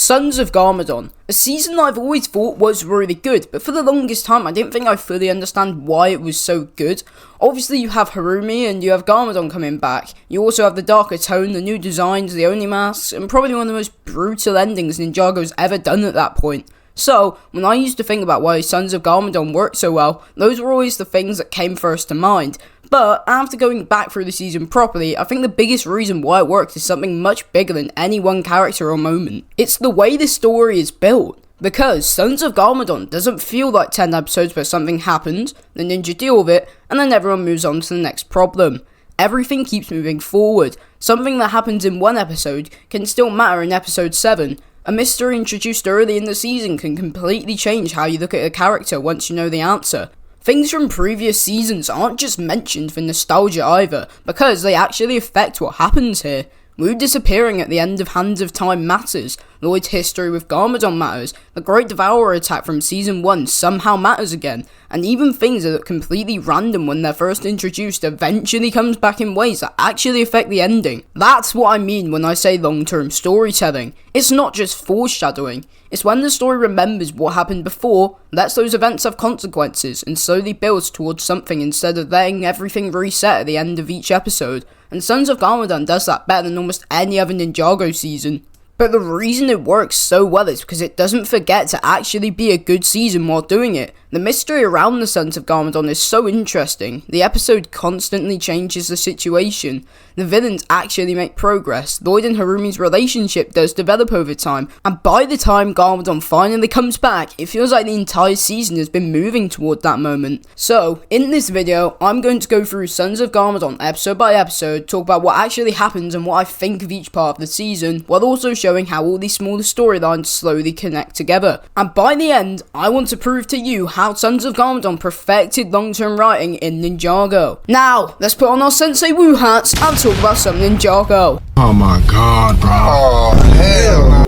Sons of Garmadon, a season that I've always thought was really good, but for the longest time I didn't think I fully understand why it was so good. Obviously you have Harumi and you have Garmadon coming back, you also have the darker tone, the new designs, the Oni masks, and probably one of the most brutal endings Ninjago's ever done at that point. So, when I used to think about why Sons of Garmadon worked so well, those were always the things that came first to mind. But, after going back through the season properly, I think the biggest reason why it worked is something much bigger than any one character or moment. It's the way the story is built. Because Sons of Garmadon doesn't feel like 10 episodes where something happens, the ninja deal with it, and then everyone moves on to the next problem. Everything keeps moving forward. Something that happens in one episode can still matter in episode 7. A mystery introduced early in the season can completely change how you look at a character once you know the answer. Things from previous seasons aren't just mentioned for nostalgia either, because they actually affect what happens here. Wu disappearing at the end of Hands of Time matters, Lloyd's history with Garmadon matters, the Great Devourer attack from Season 1 somehow matters again, and even things that look completely random when they're first introduced eventually comes back in ways that actually affect the ending. That's what I mean when I say long-term storytelling. It's not just foreshadowing, it's when the story remembers what happened before, lets those events have consequences, and slowly builds towards something instead of letting everything reset at the end of each episode. And Sons of Garmadon does that better than almost any other Ninjago season. But the reason it works so well is because it doesn't forget to actually be a good season while doing it. The mystery around the Sons of Garmadon is so interesting. The episode constantly changes the situation. The villains actually make progress. Lloyd and Harumi's relationship does develop over time. And by the time Garmadon finally comes back, it feels like the entire season has been moving toward that moment. So, in this video, I'm going to go through Sons of Garmadon episode by episode, talk about what actually happens and what I think of each part of the season, while also showing how all these smaller storylines slowly connect together. And by the end, I want to prove to you how Sons of Garmadon perfected long-term writing in Ninjago. Now, let's put on our Sensei Wu hats and talk about some Ninjago. Oh my god, bro. Oh, hell no.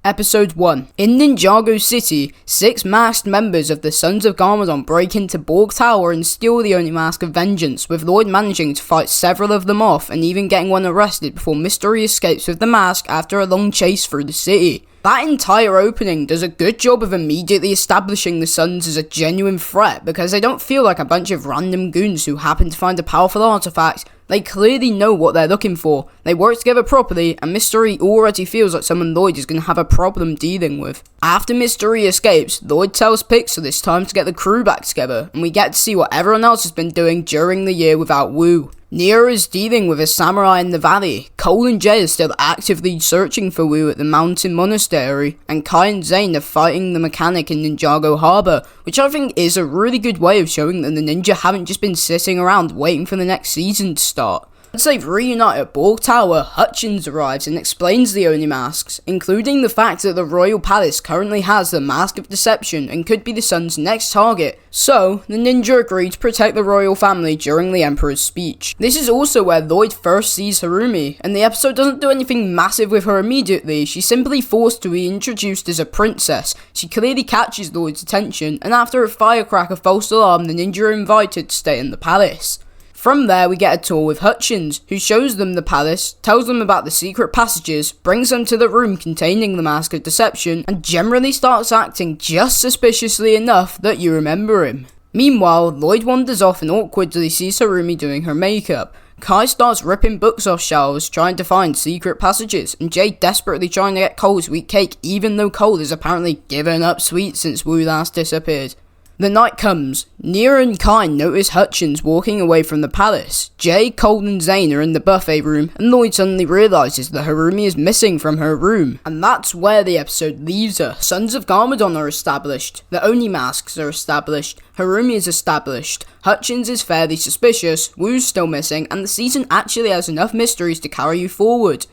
Episode 1. In Ninjago City, 6 masked members of the Sons of Garmadon break into Borg Tower and steal the Oni Mask of Vengeance, with Lloyd managing to fight several of them off and even getting one arrested before Mystery escapes with the mask after a long chase through the city. That entire opening does a good job of immediately establishing the Sons as a genuine threat because they don't feel like a bunch of random goons who happen to find a powerful artifact. They clearly know what they're looking for, they work together properly, and Mystery already feels like someone Lloyd is going to have a problem dealing with. After Mystery escapes, Lloyd tells Pixel it's time to get the crew back together, and we get to see what everyone else has been doing during the year without Wu. Nero is dealing with a samurai in the valley, Cole and Jay are still actively searching for Wu at the mountain monastery, and Kai and Zane are fighting the mechanic in Ninjago Harbor, which I think is a really good way of showing that the ninja haven't just been sitting around waiting for the next season to start. Once they've reunited at Borg Tower, Hutchins arrives and explains the Oni masks, including the fact that the Royal Palace currently has the Mask of Deception and could be the Sun's next target, so the ninja agree to protect the royal family during the Emperor's speech. This is also where Lloyd first sees Harumi, and the episode doesn't do anything massive with her immediately, she's simply forced to be introduced as a princess. She clearly catches Lloyd's attention, and after a firecracker false alarm, the ninja are invited to stay in the palace. From there, we get a tour with Hutchins, who shows them the palace, tells them about the secret passages, brings them to the room containing the Mask of Deception, and generally starts acting just suspiciously enough that you remember him. Meanwhile, Lloyd wanders off and awkwardly sees Harumi doing her makeup. Kai starts ripping books off shelves, trying to find secret passages, and Jay desperately trying to get Cole sweet cake, even though Cole has apparently given up sweets since Wu last disappeared. The night comes. Nero and Kai notice Hutchins walking away from the palace. Jay, Cole and Zane are in the buffet room, and Lloyd suddenly realises that Harumi is missing from her room. And that's where the episode leaves her. Sons of Garmadon are established. The Oni masks are established. Harumi is established. Hutchins is fairly suspicious. Wu's still missing, and the season actually has enough mysteries to carry you forward.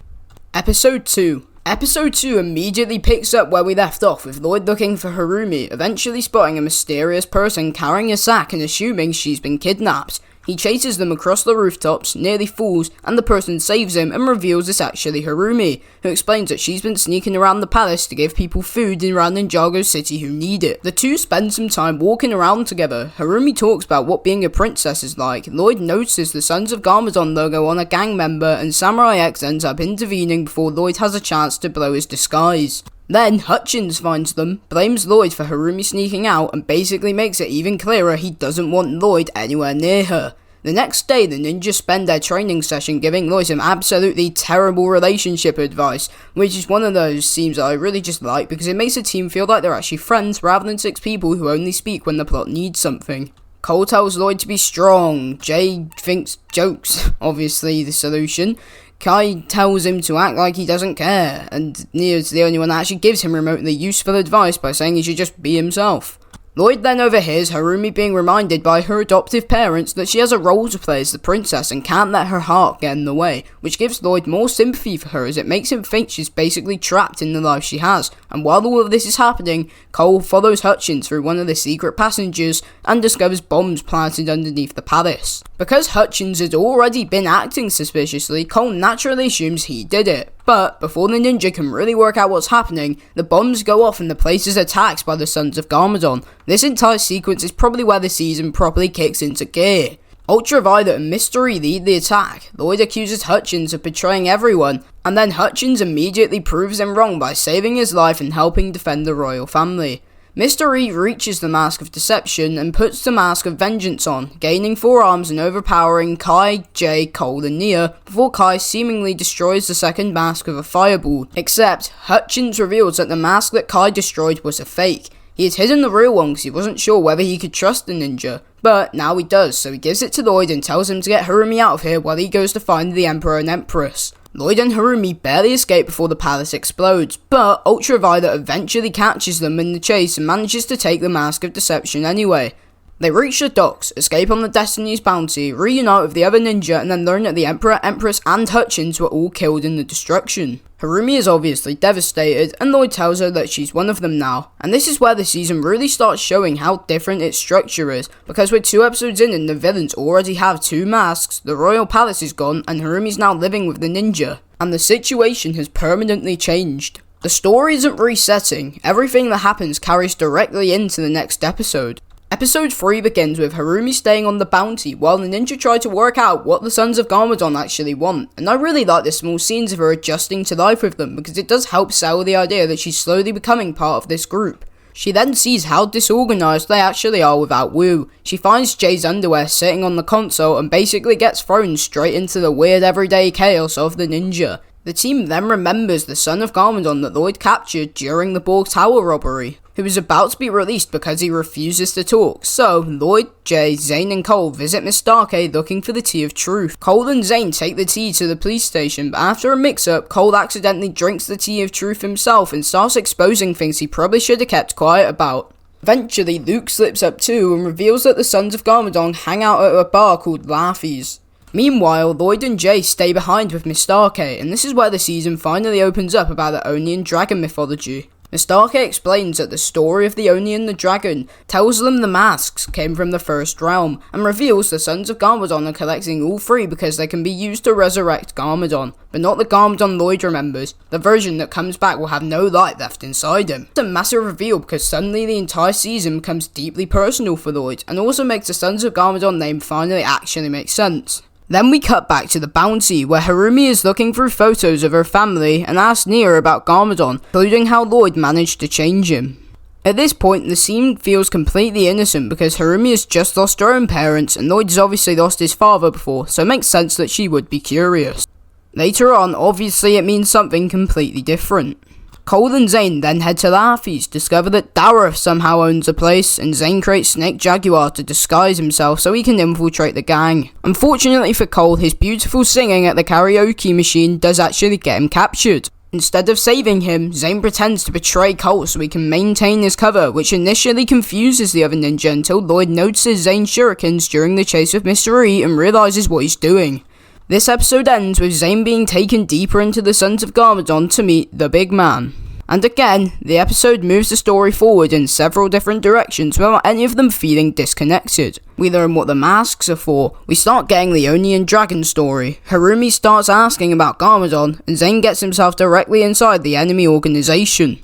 Episode 2. Episode 2 immediately picks up where we left off, with Lloyd looking for Harumi, eventually spotting a mysterious person carrying a sack and assuming she's been kidnapped. He chases them across the rooftops, nearly falls, and the person saves him and reveals it's actually Harumi, who explains that she's been sneaking around the palace to give people food around Ninjago City who need it. The two spend some time walking around together. Harumi talks about what being a princess is like. Lloyd notices the Sons of Garmadon logo on a gang member, and Samurai X ends up intervening before Lloyd has a chance to blow his disguise. Then, Hutchins finds them, blames Lloyd for Harumi sneaking out, and basically makes it even clearer he doesn't want Lloyd anywhere near her. The next day, the ninjas spend their training session giving Lloyd some absolutely terrible relationship advice, which is one of those scenes that I really just like because it makes the team feel like they're actually friends rather than 6 people who only speak when the plot needs something. Cole tells Lloyd to be strong, Jay thinks jokes, obviously the solution. Kai tells him to act like he doesn't care, and Nia's the only one that actually gives him remotely useful advice by saying he should just be himself. Lloyd then overhears Harumi being reminded by her adoptive parents that she has a role to play as the princess and can't let her heart get in the way, which gives Lloyd more sympathy for her as it makes him think she's basically trapped in the life she has. And while all of this is happening, Cole follows Hutchins through one of the secret passages and discovers bombs planted underneath the palace. Because Hutchins had already been acting suspiciously, Cole naturally assumes he did it. But before the ninja can really work out what's happening, the bombs go off and the place is attacked by the Sons of Garmadon. This entire sequence is probably where the season properly kicks into gear. Ultraviolet and Mystery lead the attack. Lloyd accuses Hutchins of betraying everyone, and then Hutchins immediately proves him wrong by saving his life and helping defend the royal family. Mystery reaches the Mask of Deception and puts the Mask of Vengeance on, gaining 4 arms and overpowering Kai, Jay, Cole and Nia, before Kai seemingly destroys the second mask with a fireball. Except, Hutchins reveals that the mask that Kai destroyed was a fake. He had hidden the real one because he wasn't sure whether he could trust the ninja, but now he does, so he gives it to Lloyd and tells him to get Harumi out of here while he goes to find the Emperor and Empress. Lloyd and Harumi barely escape before the palace explodes, but Ultraviolet eventually catches them in the chase and manages to take the Mask of Deception anyway. They reach the docks, escape on the Destiny's bounty, reunite with the other ninja, and then learn that the Emperor, Empress, and Hutchins were all killed in the destruction. Harumi is obviously devastated, and Lloyd tells her that she's one of them now. And this is where the season really starts showing how different its structure is, because we're 2 episodes in and the villains already have 2 masks, the royal palace is gone, and Harumi's now living with the ninja. And the situation has permanently changed. The story isn't resetting, everything that happens carries directly into the next episode. Episode 3 begins with Harumi staying on the bounty while the ninja try to work out what the Sons of Garmadon actually want, and I really like the small scenes of her adjusting to life with them because it does help sell the idea that she's slowly becoming part of this group. She then sees how disorganized they actually are without Wu. She finds Jay's underwear sitting on the console and basically gets thrown straight into the weird everyday chaos of the ninja. The team then remembers the Son of Garmadon that Lloyd captured during the Borg Tower robbery, who is about to be released because he refuses to talk. So, Lloyd, Jay, Zane and Cole visit Miss Starkey looking for the Tea of Truth. Cole and Zane take the tea to the police station, but after a mix-up, Cole accidentally drinks the Tea of Truth himself and starts exposing things he probably should have kept quiet about. Eventually, Luke slips up too and reveals that the Sons of Garmadon hang out at a bar called Laffy's. Meanwhile, Lloyd and Jay stay behind with Miss Starkey, and this is where the season finally opens up about the Oni and Dragon mythology. Miss Starkey explains that the story of the Oni and the Dragon tells them the masks came from the First Realm, and reveals the Sons of Garmadon are collecting all 3 because they can be used to resurrect Garmadon, but not the Garmadon Lloyd remembers. The version that comes back will have no light left inside him. It's a massive reveal because suddenly the entire season becomes deeply personal for Lloyd, and also makes the Sons of Garmadon name finally actually make sense. Then we cut back to the bounty, where Harumi is looking through photos of her family and asks Nia about Garmadon, including how Lloyd managed to change him. At this point, the scene feels completely innocent because Harumi has just lost her own parents and Lloyd has obviously lost his father before, so it makes sense that she would be curious. Later on, obviously it means something completely different. Cole and Zane then head to Laffy's, discover that Dareth somehow owns the place, and Zane creates Snake Jaguar to disguise himself so he can infiltrate the gang. Unfortunately for Cole, his beautiful singing at the karaoke machine does actually get him captured. Instead of saving him, Zane pretends to betray Cole so he can maintain his cover, which initially confuses the other ninja until Lloyd notices Zane's shurikens during the chase with Mr. E and realizes what he's doing. This episode ends with Zane being taken deeper into the Sons of Garmadon to meet the big man. And again, the episode moves the story forward in several different directions without any of them feeling disconnected. We learn what the masks are for, we start getting the Oni and Dragon story, Harumi starts asking about Garmadon, and Zane gets himself directly inside the enemy organization.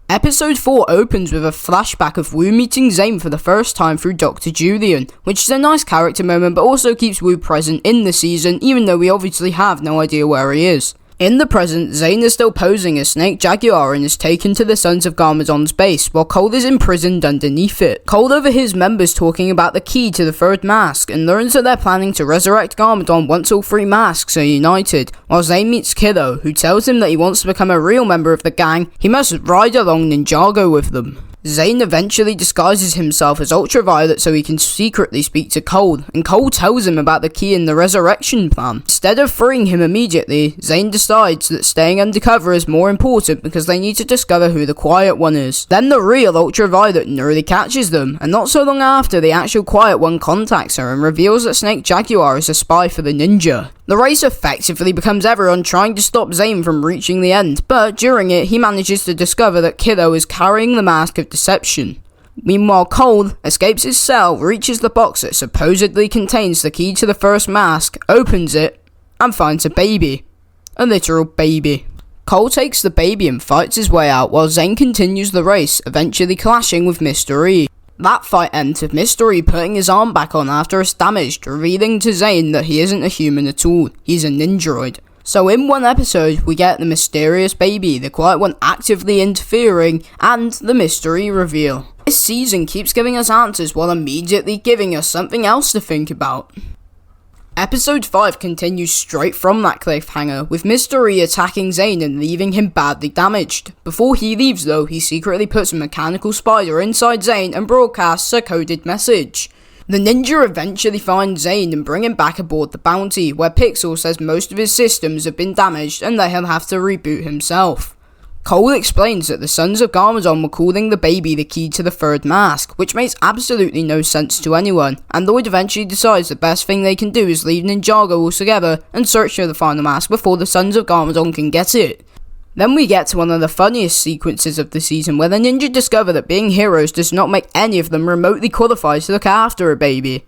Episode 4 opens with a flashback of Wu meeting Zane for the first time through Dr. Julian, which is a nice character moment but also keeps Wu present in the season even though we obviously have no idea where he is. In the present, Zane is still posing as Snake Jaguar and is taken to the Sons of Garmadon's base, while Cole is imprisoned underneath it. Cole overhears members talking about the key to the third mask, and learns that they're planning to resurrect Garmadon once all 3 masks are united, while Zane meets Kiddo, who tells him that he wants to become a real member of the gang, he must ride along Ninjago with them. Zane eventually disguises himself as Ultraviolet so he can secretly speak to Cole, and Cole tells him about the key in the resurrection plan. Instead of freeing him immediately, Zane decides that staying undercover is more important because they need to discover who the Quiet One is. Then the real Ultraviolet nearly catches them, and not so long after, the actual Quiet One contacts her and reveals that Snake Jaguar is a spy for the ninja. The race effectively becomes everyone trying to stop Zane from reaching the end, but during it, he manages to discover that Kiddo is carrying the mask of deception. Meanwhile, Cole escapes his cell, reaches the box that supposedly contains the key to the first mask, opens it, and finds a baby. A literal baby. Cole takes the baby and fights his way out while Zane continues the race, eventually clashing with Mr. E. That fight ends with Mr. E putting his arm back on after it's damaged, revealing to Zane that he isn't a human at all, he's a ninjaroid. So in one episode, we get the mysterious baby, the Quiet One actively interfering, and the mystery reveal. This season keeps giving us answers while immediately giving us something else to think about. Episode 5 continues straight from that cliffhanger, with Mr. E attacking Zane and leaving him badly damaged. Before he leaves though, he secretly puts a mechanical spider inside Zane and broadcasts a coded message. The ninja eventually finds Zane and bring him back aboard the Bounty, where Pixel says most of his systems have been damaged and that he'll have to reboot himself. Cole explains that the Sons of Garmadon were calling the baby the key to the third mask, which makes absolutely no sense to anyone, and Lloyd eventually decides the best thing they can do is leave Ninjago altogether and search for the final mask before the Sons of Garmadon can get it. Then we get to one of the funniest sequences of the season where the ninja discover that being heroes does not make any of them remotely qualified to look after a baby.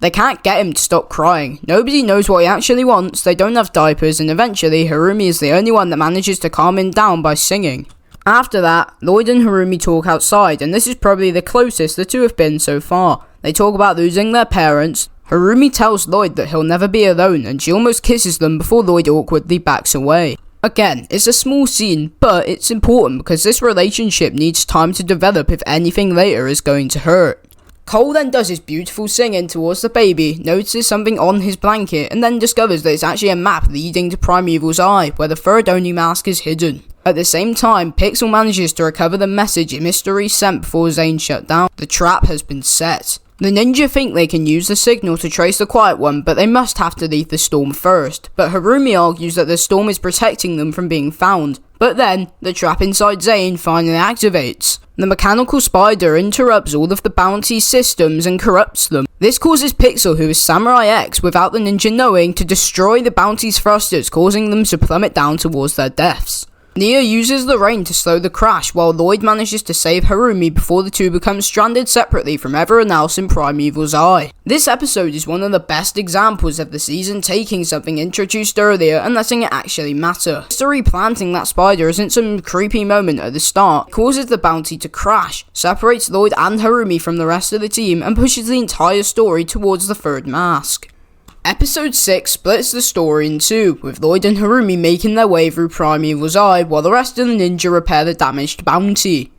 They can't get him to stop crying, nobody knows what he actually wants, they don't have diapers, and eventually Harumi is the only one that manages to calm him down by singing. After that, Lloyd and Harumi talk outside, and this is probably the closest the two have been so far. They talk about losing their parents. Harumi tells Lloyd that he'll never be alone, and she almost kisses them before Lloyd awkwardly backs away. Again, it's a small scene, but it's important because this relationship needs time to develop if anything later is going to hurt. Cole then does his beautiful singing towards the baby, notices something on his blanket, and then discovers that it's actually a map leading to Primeval's Eye, where the third Oni mask is hidden. At the same time, Pixel manages to recover the message Mystery sent before Zane shut down. The trap has been set. The ninja think they can use the signal to trace the Quiet One, but they must have to leave the storm first. But Harumi argues that the storm is protecting them from being found. But then, the trap inside Zane finally activates. The mechanical spider interrupts all of the Bounty's systems and corrupts them. This causes Pixel, who is Samurai X without the ninja knowing, to destroy the Bounty's thrusters, causing them to plummet down towards their deaths. Nia uses the rain to slow the crash, while Lloyd manages to save Harumi before the two become stranded separately from everyone else in Primeval's Eye. This episode is one of the best examples of the season taking something introduced earlier and letting it actually matter. Replanting that spider isn't some creepy moment at the start. It causes the Bounty to crash, separates Lloyd and Harumi from the rest of the team, and pushes the entire story towards the third mask. Episode 6 splits the story in two, with Lloyd and Harumi making their way through Primeval's Eye while the rest of the ninja repair the damaged Bounty.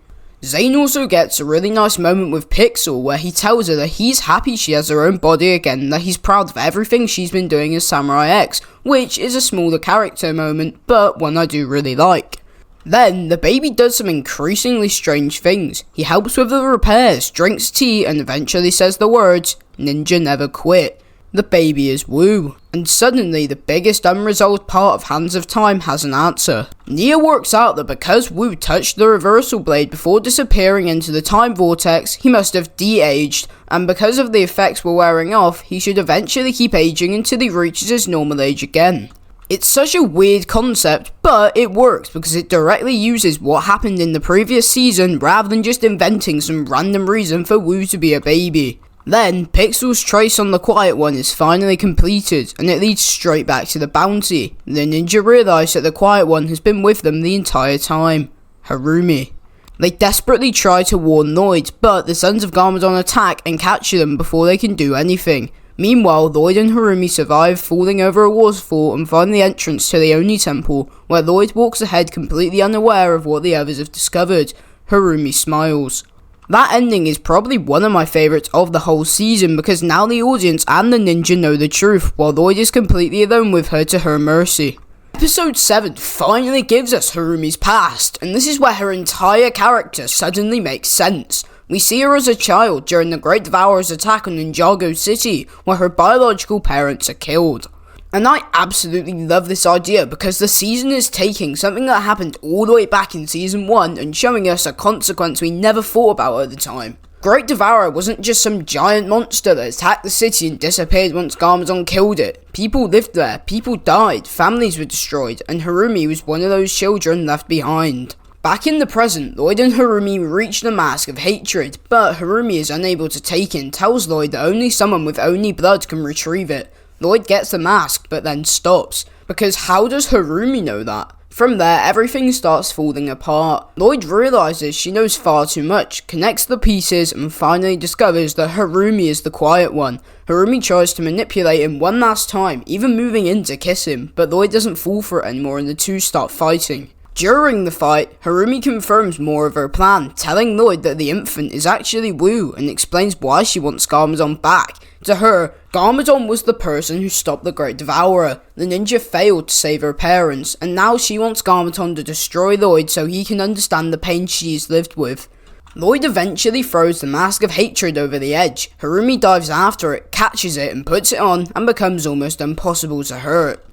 Zane also gets a really nice moment with Pixel where he tells her that he's happy she has her own body again and that he's proud of everything she's been doing as Samurai X, which is a smaller character moment, but one I do really like. Then, the baby does some increasingly strange things. He helps with the repairs, drinks tea, and eventually says the words, "Ninja never quit." The baby is Wu, and suddenly the biggest unresolved part of Hands of Time has an answer. Nia works out that because Wu touched the reversal blade before disappearing into the time vortex, he must have de-aged, and because of the effects were wearing off, he should eventually keep aging until he reaches his normal age again. It's such a weird concept, but it works because it directly uses what happened in the previous season rather than just inventing some random reason for Wu to be a baby. Then, Pixel's trace on the Quiet One is finally completed, and it leads straight back to the bounty. The ninja realise that the Quiet One has been with them the entire time. Harumi. They desperately try to warn Lloyd, but the Sons of Garmadon attack and capture them before they can do anything. Meanwhile, Lloyd and Harumi survive, falling over a waterfall and find the entrance to the Oni Temple, where Lloyd walks ahead completely unaware of what the others have discovered. Harumi smiles. That ending is probably one of my favourites of the whole season because now the audience and the ninja know the truth, while Lloyd is completely alone with her to her mercy. Episode 7 finally gives us Harumi's past, and this is where her entire character suddenly makes sense. We see her as a child during the Great Devourer's attack on Ninjago City, where her biological parents are killed. And I absolutely love this idea because the season is taking something that happened all the way back in Season 1 and showing us a consequence we never thought about at the time. Great Devourer wasn't just some giant monster that attacked the city and disappeared once Garmadon killed it. People lived there, people died, families were destroyed, and Harumi was one of those children left behind. Back in the present, Lloyd and Harumi reach the Mask of Hatred, but Harumi is unable to take it and tells Lloyd that only someone with Oni blood can retrieve it. Lloyd gets the mask, but then stops, because how does Harumi know that? From there, everything starts falling apart. Lloyd realises she knows far too much, connects the pieces, and finally discovers that Harumi is the Quiet One. Harumi tries to manipulate him one last time, even moving in to kiss him, but Lloyd doesn't fall for it anymore and the two start fighting. During the fight, Harumi confirms more of her plan, telling Lloyd that the infant is actually Wu and explains why she wants Garmadon back. To her, Garmadon was the person who stopped the Great Devourer. The ninja failed to save her parents, and now she wants Garmadon to destroy Lloyd so he can understand the pain she's lived with. Lloyd eventually throws the Mask of Hatred over the edge. Harumi dives after it, catches it and puts it on, and becomes almost impossible to hurt.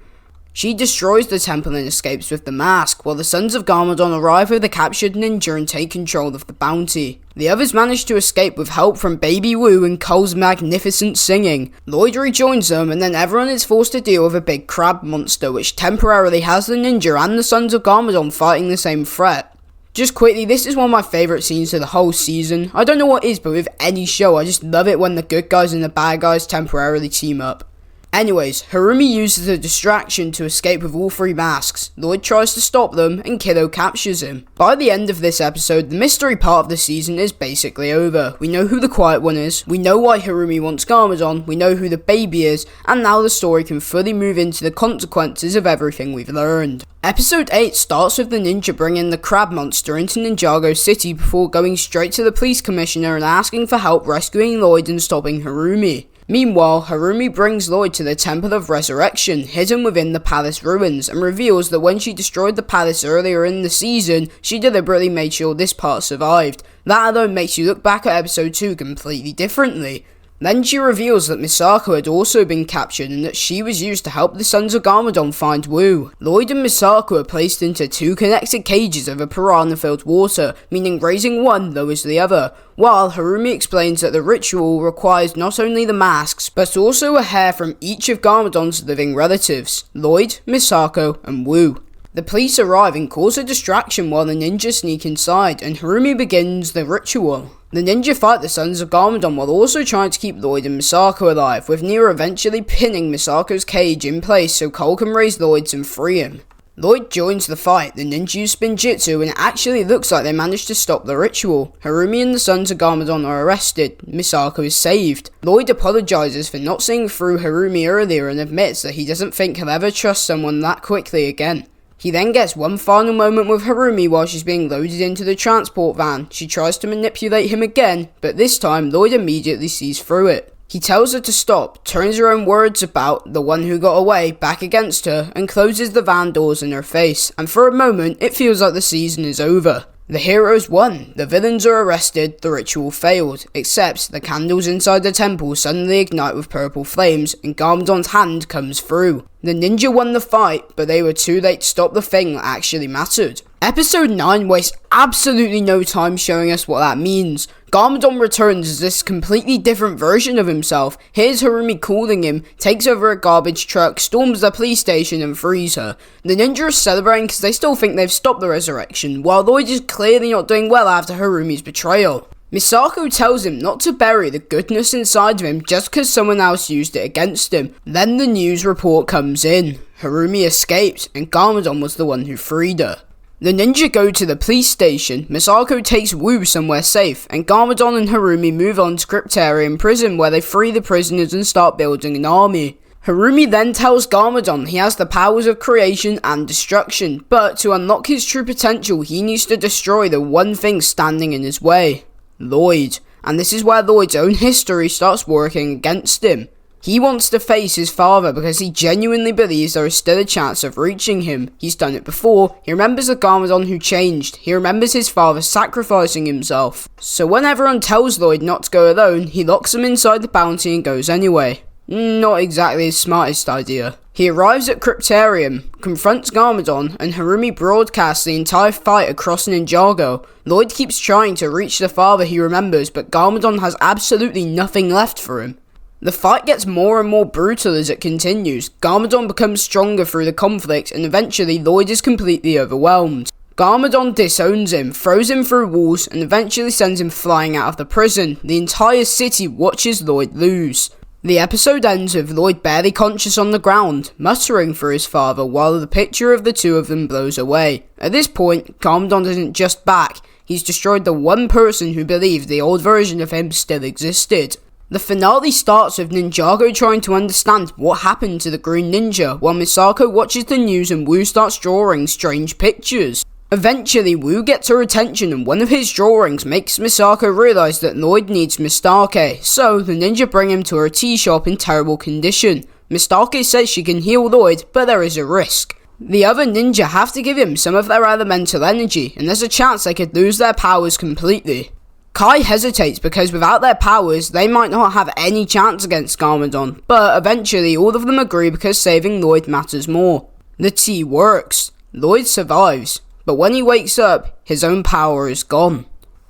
She destroys the temple and escapes with the mask, while the Sons of Garmadon arrive with the captured ninja and take control of the bounty. The others manage to escape with help from Baby Wu and Cole's magnificent singing. Lloyd rejoins them, and then everyone is forced to deal with a big crab monster, which temporarily has the ninja and the Sons of Garmadon fighting the same threat. Just quickly, this is one of my favourite scenes of the whole season. I don't know what it is, but with any show, I just love it when the good guys and the bad guys temporarily team up. Anyways, Harumi uses a distraction to escape with all three masks. Lloyd tries to stop them, and Kiddo captures him. By the end of this episode, the mystery part of the season is basically over. We know who the Quiet One is, we know why Harumi wants Garmadon, we know who the baby is, and now the story can fully move into the consequences of everything we've learned. Episode 8 starts with the ninja bringing the crab monster into Ninjago City before going straight to the police commissioner and asking for help rescuing Lloyd and stopping Harumi. Meanwhile, Harumi brings Lloyd to the Temple of Resurrection, hidden within the palace ruins, and reveals that when she destroyed the palace earlier in the season, she deliberately made sure this part survived. That alone makes you look back at episode 2 completely differently. Then she reveals that Misako had also been captured and that she was used to help the Sons of Garmadon find Wu. Lloyd and Misako are placed into two connected cages over piranha-filled water, meaning raising one lowers the other, while Harumi explains that the ritual requires not only the masks, but also a hair from each of Garmadon's living relatives, Lloyd, Misako, and Wu. The police arrive and cause a distraction while the ninja sneak inside, and Harumi begins the ritual. The ninja fight the Sons of Garmadon while also trying to keep Lloyd and Misako alive, with Nia eventually pinning Misako's cage in place so Cole can raise Lloyd's and free him. Lloyd joins the fight, the ninja use spinjitzu, and it actually looks like they managed to stop the ritual. Harumi and the Sons of Garmadon are arrested, Misako is saved. Lloyd apologises for not seeing through Harumi earlier and admits that he doesn't think he'll ever trust someone that quickly again. He then gets one final moment with Harumi while she's being loaded into the transport van. She tries to manipulate him again, but this time Lloyd immediately sees through it. He tells her to stop, turns her own words about the one who got away back against her, and closes the van doors in her face, and for a moment it feels like the season is over. The heroes won, the villains are arrested, the ritual failed, except the candles inside the temple suddenly ignite with purple flames, and Garmadon's hand comes through. The ninja won the fight, but they were too late to stop the thing that actually mattered. Episode 9 wastes absolutely no time showing us what that means. Garmadon returns as this completely different version of himself, hears Harumi calling him, takes over a garbage truck, storms the police station and frees her. The ninja are celebrating because they still think they've stopped the resurrection, while Lloyd is clearly not doing well after Harumi's betrayal. Misako tells him not to bury the goodness inside of him just because someone else used it against him. Then the news report comes in. Harumi escaped, and Garmadon was the one who freed her. The ninja go to the police station, Misako takes Wu somewhere safe, and Garmadon and Harumi move on to Cryptarium prison where they free the prisoners and start building an army. Harumi then tells Garmadon he has the powers of creation and destruction, but to unlock his true potential he needs to destroy the one thing standing in his way, Lloyd. And this is where Lloyd's own history starts working against him. He wants to face his father because he genuinely believes there is still a chance of reaching him. He's done it before, he remembers the Garmadon who changed, he remembers his father sacrificing himself. So when everyone tells Lloyd not to go alone, he locks him inside the bounty and goes anyway. Not exactly his smartest idea. He arrives at Cryptarium, confronts Garmadon, and Harumi broadcasts the entire fight across Ninjago. Lloyd keeps trying to reach the father he remembers, but Garmadon has absolutely nothing left for him. The fight gets more and more brutal as it continues. Garmadon becomes stronger through the conflict, and eventually Lloyd is completely overwhelmed. Garmadon disowns him, throws him through walls, and eventually sends him flying out of the prison. The entire city watches Lloyd lose. The episode ends with Lloyd barely conscious on the ground, muttering for his father while the picture of the two of them blows away. At this point, Garmadon isn't just back, he's destroyed the one person who believed the old version of him still existed. The finale starts with Ninjago trying to understand what happened to the Green Ninja, while Misako watches the news and Wu starts drawing strange pictures. Eventually, Wu gets her attention and one of his drawings makes Misako realise that Lloyd needs Mistake, so the ninja bring him to her tea shop in terrible condition. Mistake says she can heal Lloyd, but there is a risk. The other ninja have to give him some of their elemental energy, and there's a chance they could lose their powers completely. Kai hesitates because without their powers, they might not have any chance against Garmadon, but eventually all of them agree because saving Lloyd matters more. The tea works. Lloyd survives, but when he wakes up, his own power is gone.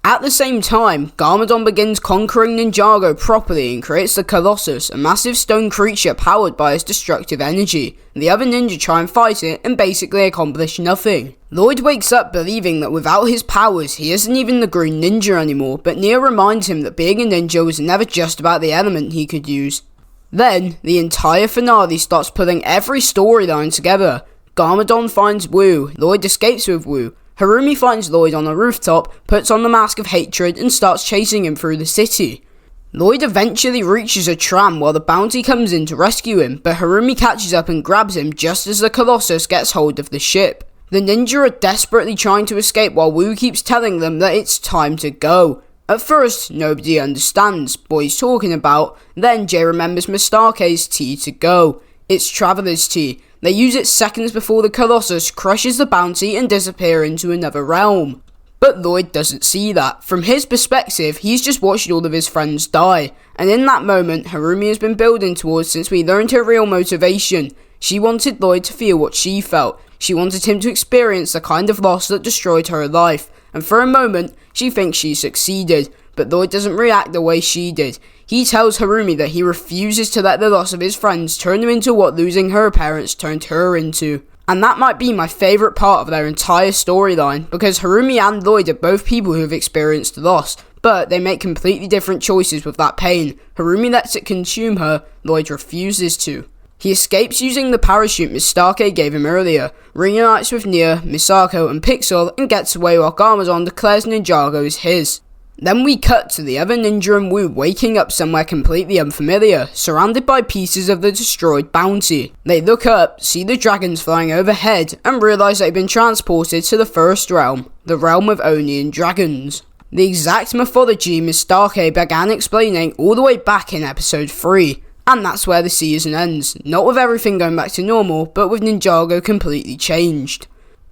At the same time, Garmadon begins conquering Ninjago properly and creates the Colossus, a massive stone creature powered by his destructive energy. The other ninja try and fight it and basically accomplish nothing. Lloyd wakes up believing that without his powers he isn't even the Green Ninja anymore, but Nia reminds him that being a ninja was never just about the element he could use. Then, the entire finale starts putting every storyline together. Garmadon finds Wu, Lloyd escapes with Wu, Harumi finds Lloyd on a rooftop, puts on the mask of hatred and starts chasing him through the city. Lloyd eventually reaches a tram while the bounty comes in to rescue him, but Harumi catches up and grabs him just as the Colossus gets hold of the ship. The ninja are desperately trying to escape while Wu keeps telling them that it's time to go. At first, nobody understands what he's talking about, then Jay remembers Mistake's tea to go. It's Traveler's Tea. They use it seconds before the Colossus crushes the bounty and disappear into another realm. But Lloyd doesn't see that. From his perspective, he's just watched all of his friends die. And in that moment, Harumi has been building towards since we learned her real motivation. She wanted Lloyd to feel what she felt. She wanted him to experience the kind of loss that destroyed her life. And for a moment, she thinks she succeeded. But Lloyd doesn't react the way she did. He tells Harumi that he refuses to let the loss of his friends turn him into what losing her parents turned her into. And that might be my favourite part of their entire storyline, because Harumi and Lloyd are both people who have experienced loss, but they make completely different choices with that pain. Harumi lets it consume her, Lloyd refuses to. He escapes using the parachute Mistake gave him earlier, reunites with Nia, Misako and Pixel, and gets away while Garmadon declares Ninjago is his. Then we cut to the other ninja and Wu waking up somewhere completely unfamiliar, surrounded by pieces of the destroyed bounty. They look up, see the dragons flying overhead, and realise they've been transported to the first realm, the realm of Oni and dragons. The exact mythology Mistake began explaining all the way back in episode 3, and that's where the season ends, not with everything going back to normal, but with Ninjago completely changed.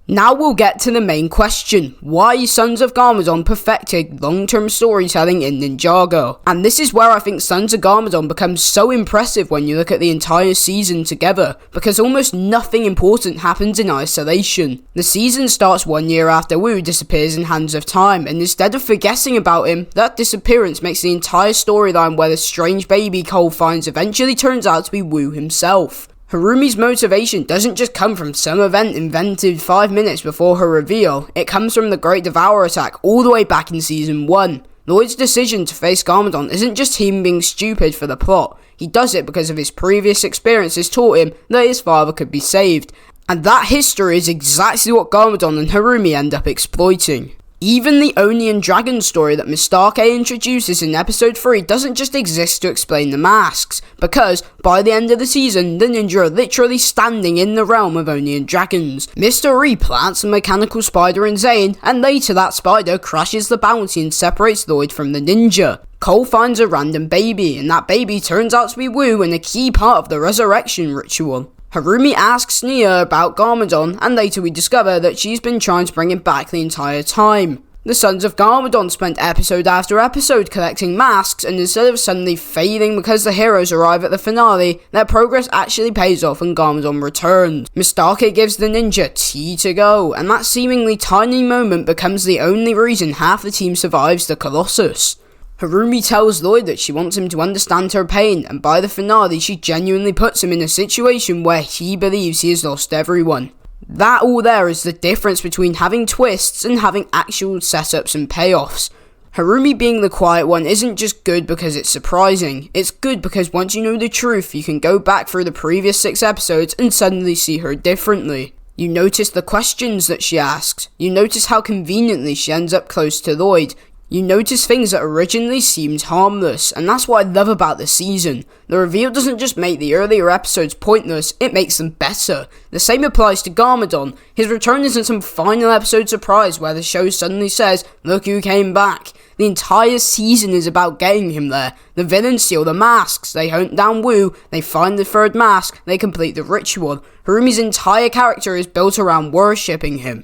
Now we'll get to the main question: why Sons of Garmadon perfected long-term storytelling in Ninjago. And this is where I think Sons of Garmadon becomes so impressive when you look at the entire season together, because almost nothing important happens in isolation. The season starts 1 year after Wu disappears in Hands of Time, and instead of forgetting about him, that disappearance makes the entire storyline where the strange baby Cole finds eventually turns out to be Wu himself. Harumi's motivation doesn't just come from some event invented 5 minutes before her reveal, it comes from the Great Devourer attack all the way back in Season 1. Lloyd's decision to face Garmadon isn't just him being stupid for the plot, he does it because of his previous experiences taught him that his father could be saved, and that history is exactly what Garmadon and Harumi end up exploiting. Even the Oni and Dragon story that Mistake introduces in episode 3 doesn't just exist to explain the masks, because by the end of the season, the ninja are literally standing in the realm of Oni and Dragons. Mr. Re plants a mechanical spider in Zane, and later that spider crashes the bounty and separates Lloyd from the ninja. Cole finds a random baby, and that baby turns out to be Wu and a key part of the resurrection ritual. Harumi asks Nia about Garmadon, and later we discover that she's been trying to bring him back the entire time. The Sons of Garmadon spent episode after episode collecting masks, and instead of suddenly fading because the heroes arrive at the finale, their progress actually pays off when Garmadon returns. Mistake gives the ninja tea to go, and that seemingly tiny moment becomes the only reason half the team survives the Colossus. Harumi tells Lloyd that she wants him to understand her pain, and by the finale she genuinely puts him in a situation where he believes he has lost everyone. That all there is the difference between having twists and having actual setups and payoffs. Harumi being the quiet one isn't just good because it's surprising, it's good because once you know the truth you can go back through the previous 6 episodes and suddenly see her differently. You notice the questions that she asks, you notice how conveniently she ends up close to Lloyd, you notice things that originally seemed harmless, and that's what I love about the season. The reveal doesn't just make the earlier episodes pointless, it makes them better. The same applies to Garmadon. His return isn't some final episode surprise where the show suddenly says, "Look who came back." The entire season is about getting him there. The villains steal the masks, they hunt down Wu, they find the 3rd mask, they complete the ritual. Harumi's entire character is built around worshipping him.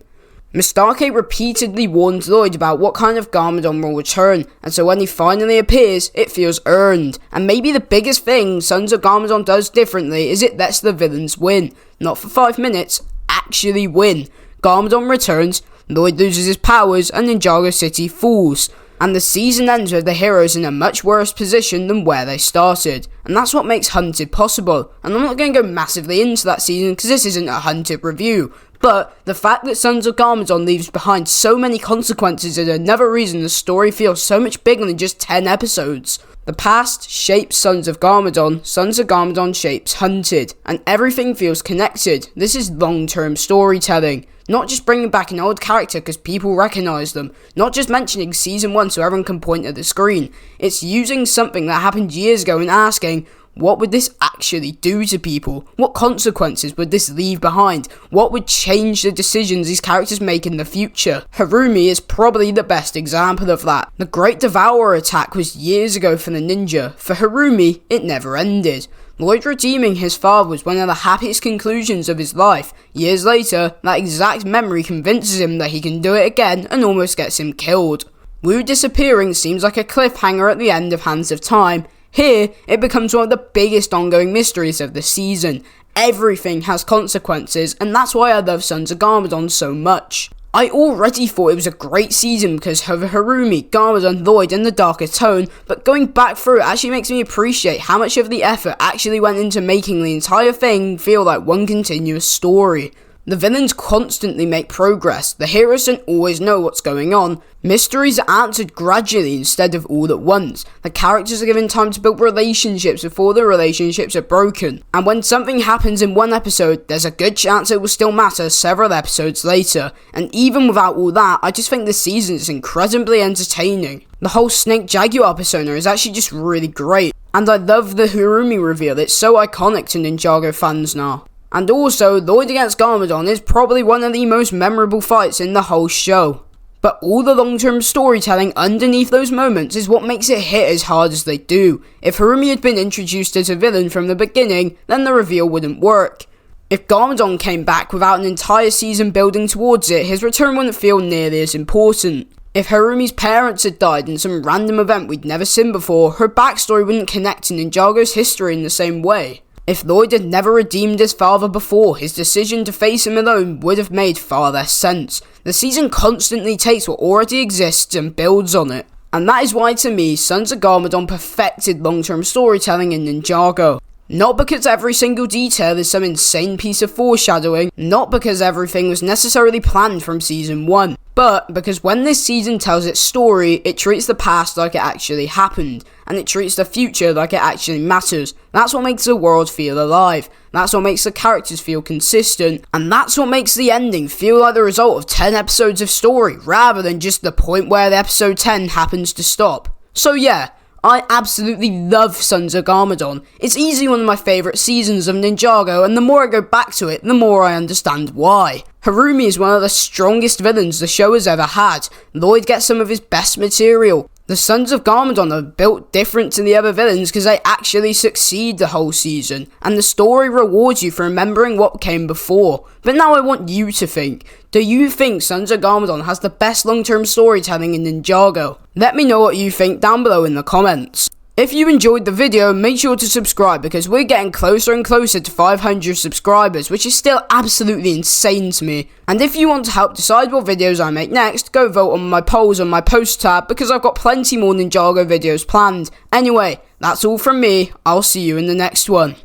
Mistake repeatedly warns Lloyd about what kind of Garmadon will return, and so when he finally appears, it feels earned. And maybe the biggest thing Sons of Garmadon does differently is it lets the villains win. Not for 5 minutes, actually win. Garmadon returns, Lloyd loses his powers, and Ninjago City falls. And the season ends with the heroes in a much worse position than where they started. And that's what makes Hunted possible. And I'm not going to go massively into that season because this isn't a Hunted review. But the fact that Sons of Garmadon leaves behind so many consequences is another reason the story feels so much bigger than just 10 episodes. The past shapes Sons of Garmadon shapes Hunted, and everything feels connected. This is long-term storytelling. Not just bringing back an old character because people recognise them. Not just mentioning Season 1 so everyone can point at the screen. It's using something that happened years ago and asking, what would this actually do to people? What consequences would this leave behind? What would change the decisions these characters make in the future? Harumi is probably the best example of that. The Great Devourer attack was years ago for the ninja. For Harumi, it never ended. Lloyd redeeming his father was one of the happiest conclusions of his life. Years later, that exact memory convinces him that he can do it again and almost gets him killed. Wu disappearing seems like a cliffhanger at the end of Hands of Time. Here, it becomes one of the biggest ongoing mysteries of the season. Everything has consequences, and that's why I love Sons of Garmadon so much. I already thought it was a great season because of Harumi, Garmadon, Lloyd, and the darker tone, but going back through it actually makes me appreciate how much of the effort actually went into making the entire thing feel like one continuous story. The villains constantly make progress, the heroes don't always know what's going on, mysteries are answered gradually instead of all at once, the characters are given time to build relationships before the relationships are broken, and when something happens in one episode, there's a good chance it will still matter several episodes later, and even without all that, I just think this season is incredibly entertaining. The whole Snake Jaguar persona is actually just really great, and I love the Harumi reveal, it's so iconic to Ninjago fans now. And also, Lloyd against Garmadon is probably one of the most memorable fights in the whole show. But all the long-term storytelling underneath those moments is what makes it hit as hard as they do. If Harumi had been introduced as a villain from the beginning, then the reveal wouldn't work. If Garmadon came back without an entire season building towards it, his return wouldn't feel nearly as important. If Harumi's parents had died in some random event we'd never seen before, her backstory wouldn't connect to Ninjago's history in the same way. If Lloyd had never redeemed his father before, his decision to face him alone would have made far less sense. The season constantly takes what already exists and builds on it. And that is why, to me, Sons of Garmadon perfected long-term storytelling in Ninjago. Not because every single detail is some insane piece of foreshadowing, not because everything was necessarily planned from season 1, but because when this season tells its story, it treats the past like it actually happened, and it treats the future like it actually matters. That's what makes the world feel alive, that's what makes the characters feel consistent, and that's what makes the ending feel like the result of 10 episodes of story, rather than just the point where the episode 10 happens to stop. So yeah, I absolutely love Sons of Garmadon. It's easily one of my favourite seasons of Ninjago, and the more I go back to it, the more I understand why. Harumi is one of the strongest villains the show has ever had. Lloyd gets some of his best material. The Sons of Garmadon are built different to the other villains because they actually succeed the whole season, and the story rewards you for remembering what came before. But now I want you to think. Do you think Sons of Garmadon has the best long-term storytelling in Ninjago? Let me know what you think down below in the comments. If you enjoyed the video, make sure to subscribe because we're getting closer and closer to 500 subscribers, which is still absolutely insane to me. And if you want to help decide what videos I make next, go vote on my polls on my post tab because I've got plenty more Ninjago videos planned. Anyway, that's all from me. I'll see you in the next one.